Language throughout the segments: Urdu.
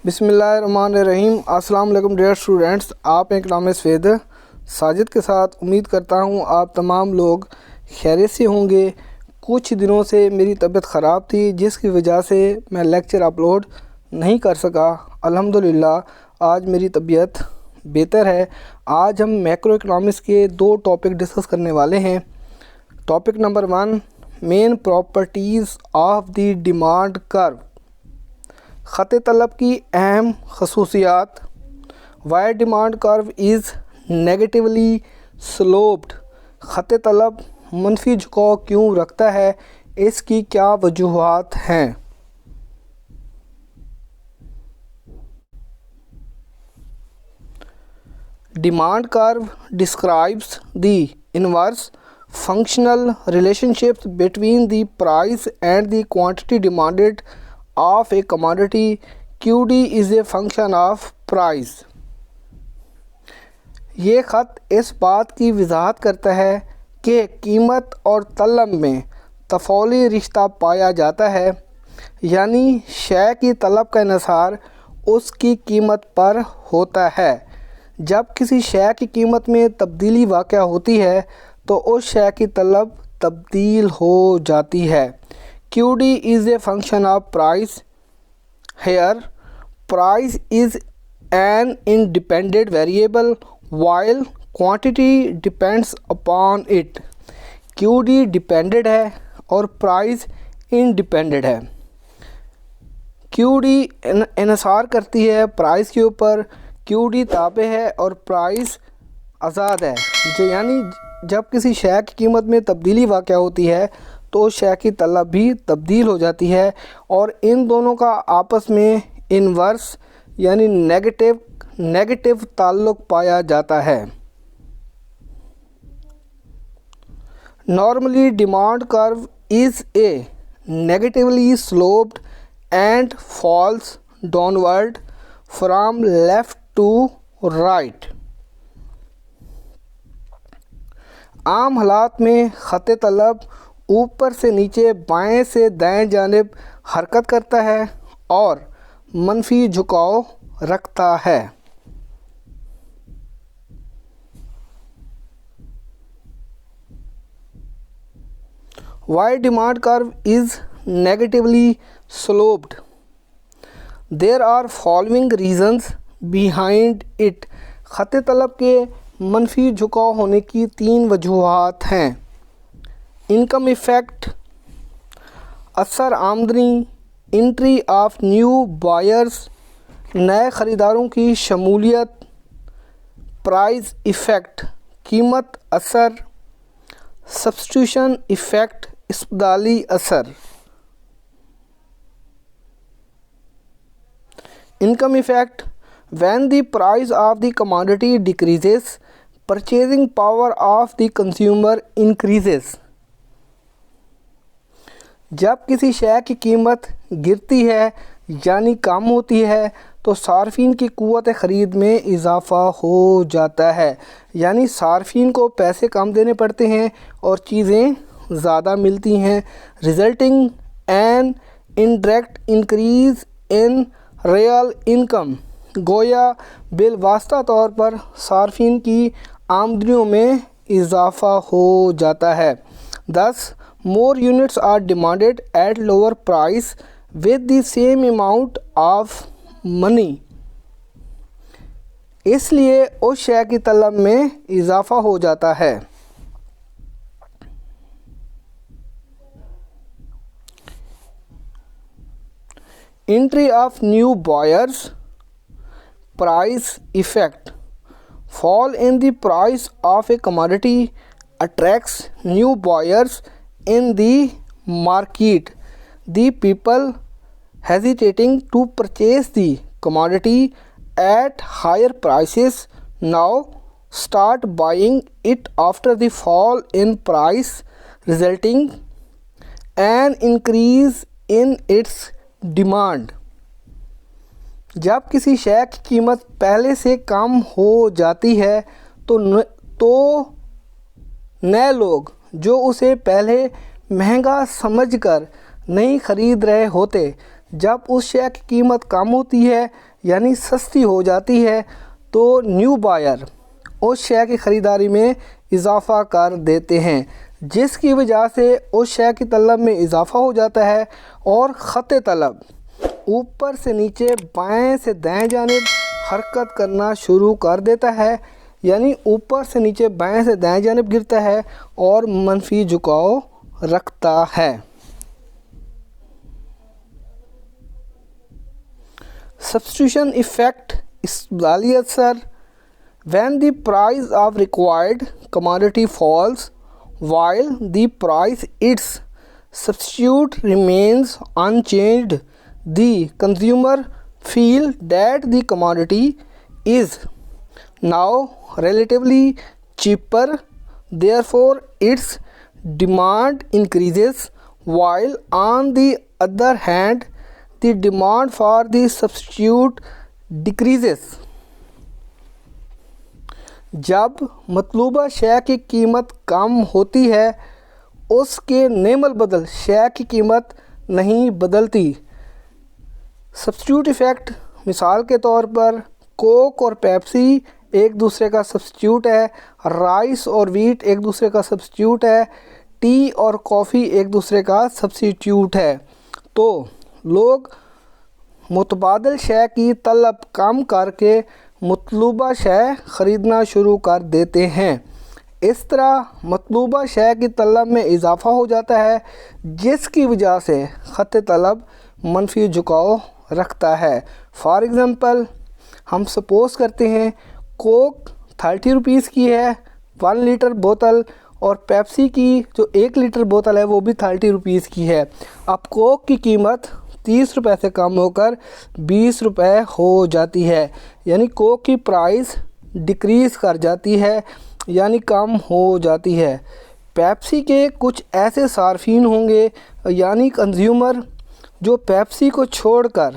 بسم اللہ الرحمن الرحیم۔ السلام علیکم ڈیئر اسٹوڈنٹس، آپ اکنامکس وید ساجد کے ساتھ امید کرتا ہوں آپ تمام لوگ خیریت سے ہوں گے۔ کچھ دنوں سے میری طبیعت خراب تھی جس کی وجہ سے میں لیکچر اپلوڈ نہیں کر سکا۔ الحمدللہ آج میری طبیعت بہتر ہے۔ آج ہم میکرو اکنامکس کے 2 ٹاپک ڈسکس کرنے والے ہیں۔ Topic number 1، main properties of the demand curve, خط طلب کی اہم خصوصیات۔ وائی ڈیمانڈ کرو از نیگیٹیولی سلوپڈ، خط طلب منفی جھکاؤ کیوں رکھتا ہے، اس کی کیا وجوہات ہیں۔ ڈیمانڈ کرو describes the inverse functional relationships between the price and the quantity demanded of a commodity. QD is a function of price. یہ خط اس بات کی وضاحت کرتا ہے کہ قیمت اور طلب میں تفاعلی رشتہ پایا جاتا ہے، یعنی شے کی طلب کا انحصار اس کی قیمت پر ہوتا ہے۔ جب کسی شے کی قیمت میں تبدیلی واقع ہوتی ہے تو اس شے کی طلب تبدیل ہو جاتی ہے۔ QD is a function of price. Here, price is an independent variable while quantity depends upon it. QD dependent ہے اور پرائز انڈیپینڈنٹ ہے۔ QD انحصار کرتی ہے پرائز کے اوپر، QD تابع ہے اور پرائز آزاد ہے۔ یعنی جب کسی شے کی قیمت میں تبدیلی واقع ہوتی ہے تو اس شے کی طلب بھی تبدیل ہو جاتی ہے، اور ان دونوں کا آپس میں انورس یعنی نیگیٹو تعلق پایا جاتا ہے۔ Normally demand curve is a negatively sloped and falls downward from left to right. عام حالات میں خط طلب اوپر سے نیچے، بائیں سے دائیں جانب حرکت کرتا ہے اور منفی جھکاؤ رکھتا ہے۔ Why demand curve is negatively sloped? There are following reasons behind it. خط طلب کے منفی جھکاؤ ہونے کی 3 وجوہات ہیں۔ انکم ایفیکٹ، اثر آمدنی، انٹری آف نیو بائرز، نئے خریداروں کی شمولیت، پرائز ایفیکٹ، قیمت اثر، سبسٹیوشن ایفیکٹ، استبدالی اثر۔ Income effect, when the price of the commodity decreases, purchasing power of the consumer increases. جب کسی شے کی قیمت گرتی ہے یعنی کم ہوتی ہے تو صارفین کی قوت خرید میں اضافہ ہو جاتا ہے، یعنی صارفین کو پیسے کم دینے پڑتے ہیں اور چیزیں زیادہ ملتی ہیں، resulting an indirect increase in real income. گویا بالواسطہ طور پر صارفین کی آمدنیوں میں اضافہ ہو جاتا ہے۔ Thus, more units are demanded at lower price with the same amount of money. اس لیے اس شے کی طلب میں اضافہ ہو جاتا ہے۔ Entry of new buyers. Price effect. Fall in the price of a commodity attracts new buyers in the market. The people hesitating to purchase the commodity at higher prices now start buying it after the fall in price, resulting an increase in its demand. جب کسی شے کی قیمت پہلے سے کم ہو جاتی ہے تو نئے لوگ جو اسے پہلے مہنگا سمجھ کر نہیں خرید رہے ہوتے، جب اس شے کی قیمت کم ہوتی ہے یعنی سستی ہو جاتی ہے تو نیو بائر اس شے کی خریداری میں اضافہ کر دیتے ہیں، جس کی وجہ سے اس شے کی طلب میں اضافہ ہو جاتا ہے اور خط طلب اوپر سے نیچے بائیں سے دائیں جانب حرکت کرنا شروع کر دیتا ہے، یعنی اوپر سے نیچے بائیں سے دائیں جانب گرتا ہے اور منفی جھکاؤ رکھتا ہے۔ سبسٹیٹیوشن ایفیکٹ استبدالی اثر: when the price of required commodity falls while the price its substitute remains unchanged, the consumer feel that the commodity is now relatively cheaper, therefore its demand increases, while on the other hand the demand for the substitute decreases۔ جب مطلوبہ شے کی قیمت کم ہوتی ہے اس کے نعم البدل شے کی قیمت نہیں بدلتی۔ سبسٹیٹیوٹ ایفیکٹ: مثال کے طور پر کوک اور پیپسی ایک دوسرے کا سبسٹیٹیوٹ ہے، رائس اور ویٹ ایک دوسرے کا سبسٹیٹیوٹ ہے، ٹی اور کافی ایک دوسرے کا سبسٹیٹیوٹ ہے، تو لوگ متبادل شے کی طلب کم کر کے مطلوبہ شے خریدنا شروع کر دیتے ہیں۔ اس طرح مطلوبہ شے کی طلب میں اضافہ ہو جاتا ہے، جس کی وجہ سے خط طلب منفی جھکاؤ رکھتا ہے۔ فار ایگزامپل ہم سپوز کرتے ہیں کوک 30 روپیز کی ہے 1 لیٹر بوتل، اور پیپسی کی جو 1 لیٹر بوتل ہے وہ بھی 30 روپیز کی ہے۔ اب کوک کی قیمت 30 روپے سے کم ہو کر 20 روپے ہو جاتی ہے، یعنی کوک کی پرائس ڈکریز کر جاتی ہے یعنی کم ہو جاتی ہے۔ پیپسی کے کچھ ایسے صارفین ہوں گے یعنی کنزیومر جو پیپسی کو چھوڑ کر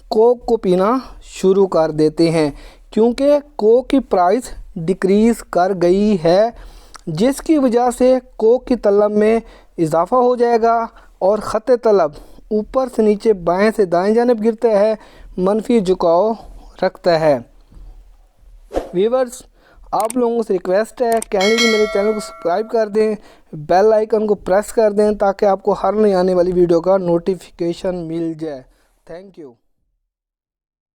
کوک کو پینا شروع کر دیتے ہیں، کیونکہ کوک کی پرائس ڈکریز کر گئی ہے، جس کی وجہ سے کوک کی طلب میں اضافہ ہو جائے گا اور خط طلب اوپر سے نیچے بائیں سے دائیں جانب گرتا ہے، منفی جھکاؤ رکھتا ہے۔ ویورز، آپ لوگوں سے ریکویسٹ ہے کائنڈلی میرے چینل کو سبسکرائب کر دیں، بیل آئیکن کو پریس کر دیں تاکہ آپ کو ہر نئی آنے والی ویڈیو کا نوٹیفیکیشن مل جائے۔ Thank you.